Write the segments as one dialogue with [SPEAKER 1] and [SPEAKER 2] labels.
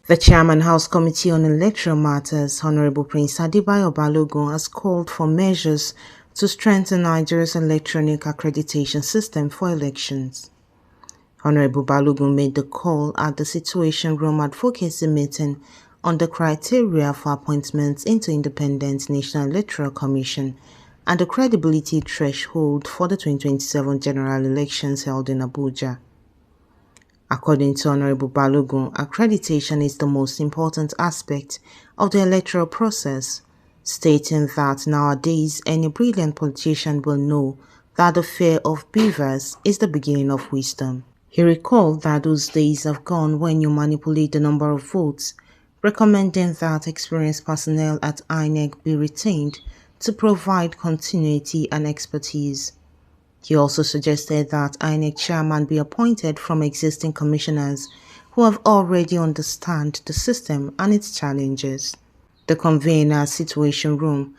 [SPEAKER 1] The Chairman House Committee on Electoral Matters, Honorable Prince Adebayo Balogun, has called for measures to strengthen Nigeria's electronic accreditation system for elections. Honorable Balogun made the call at the Situation Room Advocacy Meeting on the criteria for appointments into Independent National Electoral Commission and the credibility threshold for the 2027 general elections held in Abuja. According to Honorable Balogun, accreditation is the most important aspect of the electoral process, stating that nowadays any brilliant politician will know that the fear of BVAS is the beginning of wisdom. He recalled that those days have gone when you manipulate the number of votes, recommending that experienced personnel at INEC be retained to provide continuity and expertise. He also suggested that INEC chairman be appointed from existing commissioners who have already understand the system and its challenges. The convener Situation Room,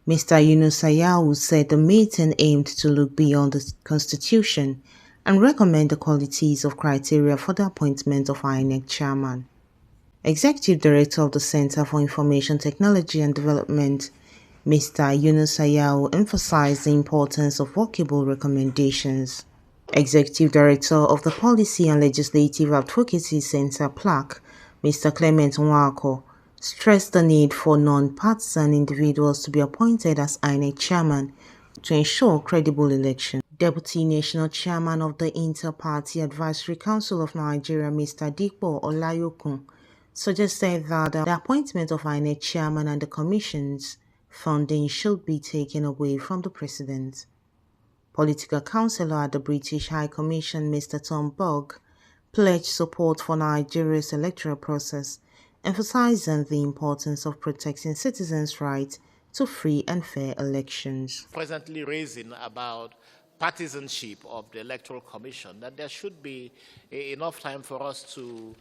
[SPEAKER 1] Mr. Yunus Ayahu, said the meeting aimed to look beyond the constitution and recommend the qualities of criteria for the appointment of INEC chairman. Executive Director of the Center for Information Technology and Development, Mr. Yunus Ayahu, emphasized the importance of workable recommendations. Executive Director of the Policy and Legislative Advocacy Center, PLAC, Mr. Clement Nwako, stressed the need for non-partisan individuals to be appointed as INEC chairman to ensure credible election. Deputy National Chairman of the Inter-Party Advisory Council of Nigeria, Mr. Dipo Olayokun, suggested that the appointment of INEC chairman and the commission's funding should be taken away from the president. Political counsellor at the British High Commission, Mr. Tom Bogg, pledged support for Nigeria's electoral process, emphasizing the importance of protecting citizens' rights to free and fair elections.
[SPEAKER 2] Presently raising about partisanship of the Electoral Commission, that there should be enough time for us to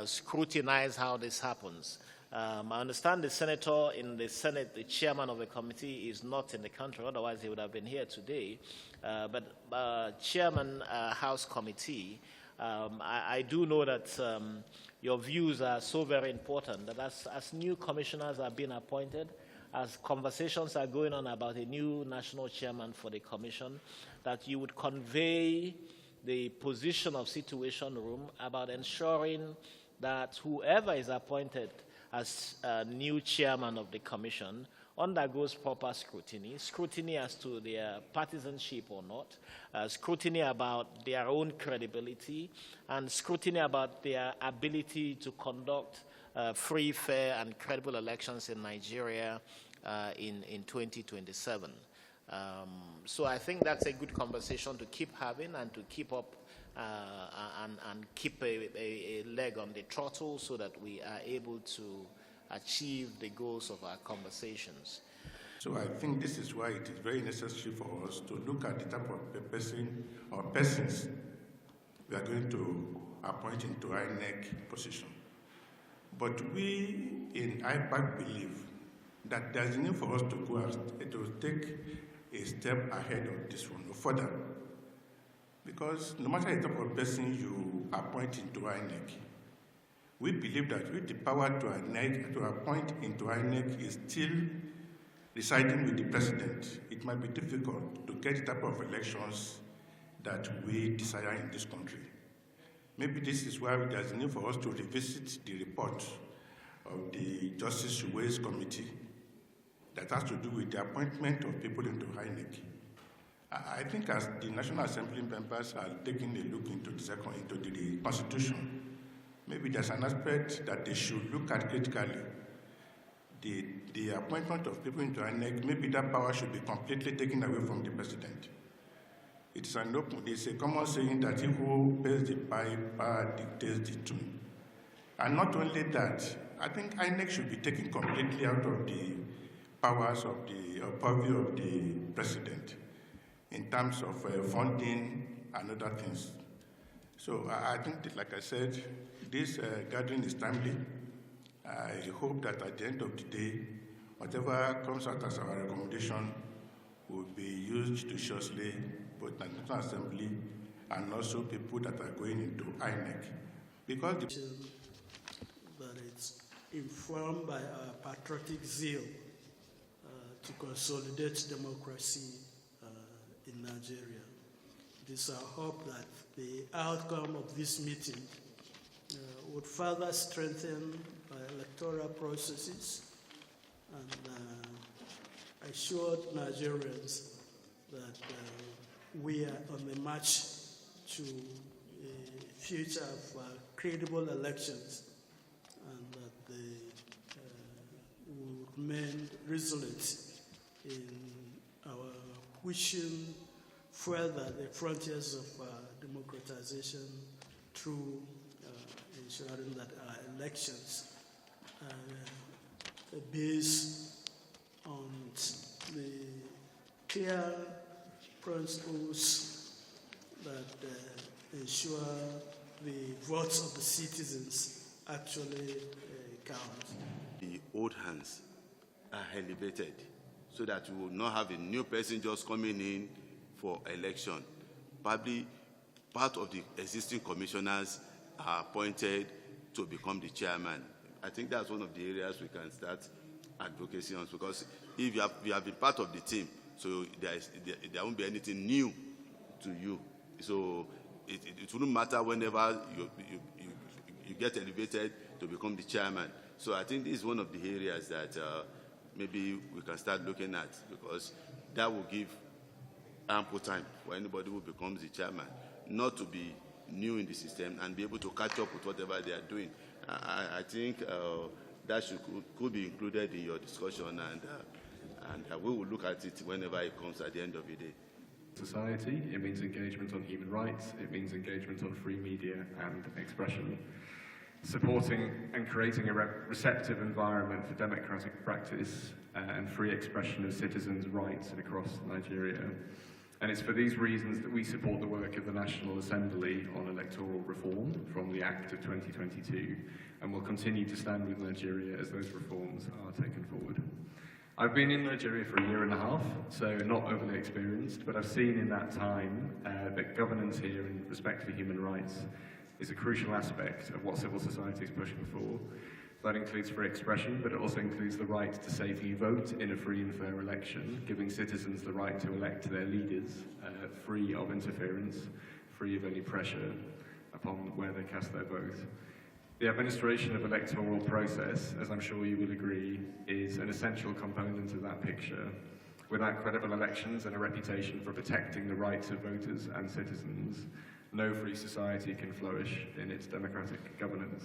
[SPEAKER 2] scrutinize how this happens. I understand the senator in the Senate, the chairman of the committee, is not in the country, otherwise he would have been here today. But chairman House Committee, I do know that your views are so very important that as new commissioners are being appointed, as conversations are going on about a new national chairman for the commission, that you would convey the position of Situation Room about ensuring that whoever is appointed as new chairman of the commission undergoes proper scrutiny as to their partisanship or not, scrutiny about their own credibility, and scrutiny about their ability to conduct free, fair, and credible elections in Nigeria in 2027. So I think that's a good conversation to keep having and to keep up and keep a leg on the throttle so that we are able to achieve the goals of our conversations.
[SPEAKER 3] So I think this is why it is very necessary for us to look at the type of person or persons we are going to appoint into INEC position. But we in IPAC believe that there's a need for us to go to take a step ahead of this one, or further. Because no matter the type of person you appoint into INEC, we believe that with the power to appoint into INEC is still residing with the president, it might be difficult to get the type of elections that we desire in this country. Maybe this is why there's a need for us to revisit the report of the Justice Ways Committee that has to do with the appointment of people into INEC. I think as the National Assembly members are taking a look into the Constitution, maybe there's an aspect that they should look at critically. The appointment of people into INEC, maybe that power should be completely taken away from the president. It's a common saying that he who pays the piper dictates the tune. And not only that, I think INEC should be taken completely out of the powers of the purview of the president in terms of funding and other things. So I think that, like I said, this gathering is timely. I hope that at the end of the day, whatever comes out as our recommendation will be used judiciously, both at the National Assembly and also people that are going into INEC. Because
[SPEAKER 4] the informed by our patriotic zeal to consolidate democracy in Nigeria. It is our hope that the outcome of this meeting would further strengthen our electoral processes and assured Nigerians that we are on the march to a future of credible elections, and that they will remain resolute in our pushing further the frontiers of democratization through ensuring that our elections are based on the clear principles that ensure the votes of the citizens actually count.
[SPEAKER 5] The old hands are elevated so that we will not have a new person just coming in for election. Probably part of the existing commissioners are appointed to become the chairman. I think that's one of the areas we can start advocacy on, because if you have been part of the team, so there won't be anything new to you. So it wouldn't matter whenever you get elevated to become the chairman. So I think this is one of the areas that maybe we can start looking at, because that will give ample time for anybody who becomes the chairman not to be new in the system and be able to catch up with whatever they are doing. I think that could be included in your discussion, and we will look at it whenever it comes at the end of the day.
[SPEAKER 6] Society, it means engagement on human rights, it means engagement on free media and expression. Supporting and creating a receptive environment for democratic practice and free expression of citizens' rights across Nigeria. And it's for these reasons that we support the work of the National Assembly on electoral reform from the Act of 2022, and will continue to stand with Nigeria as those reforms are taken forward. I've been in Nigeria for a year and a half, so not overly experienced, but I've seen in that time that governance here in respect for human rights is a crucial aspect of what civil society is pushing for. That includes free expression, but it also includes the right to safely vote in a free and fair election, giving citizens the right to elect their leaders, free of interference, free of any pressure upon where they cast their vote. The administration of electoral process, as I'm sure you will agree, is an essential component of that picture. Without credible elections and a reputation for protecting the rights of voters and citizens, no free society can flourish in its democratic governance.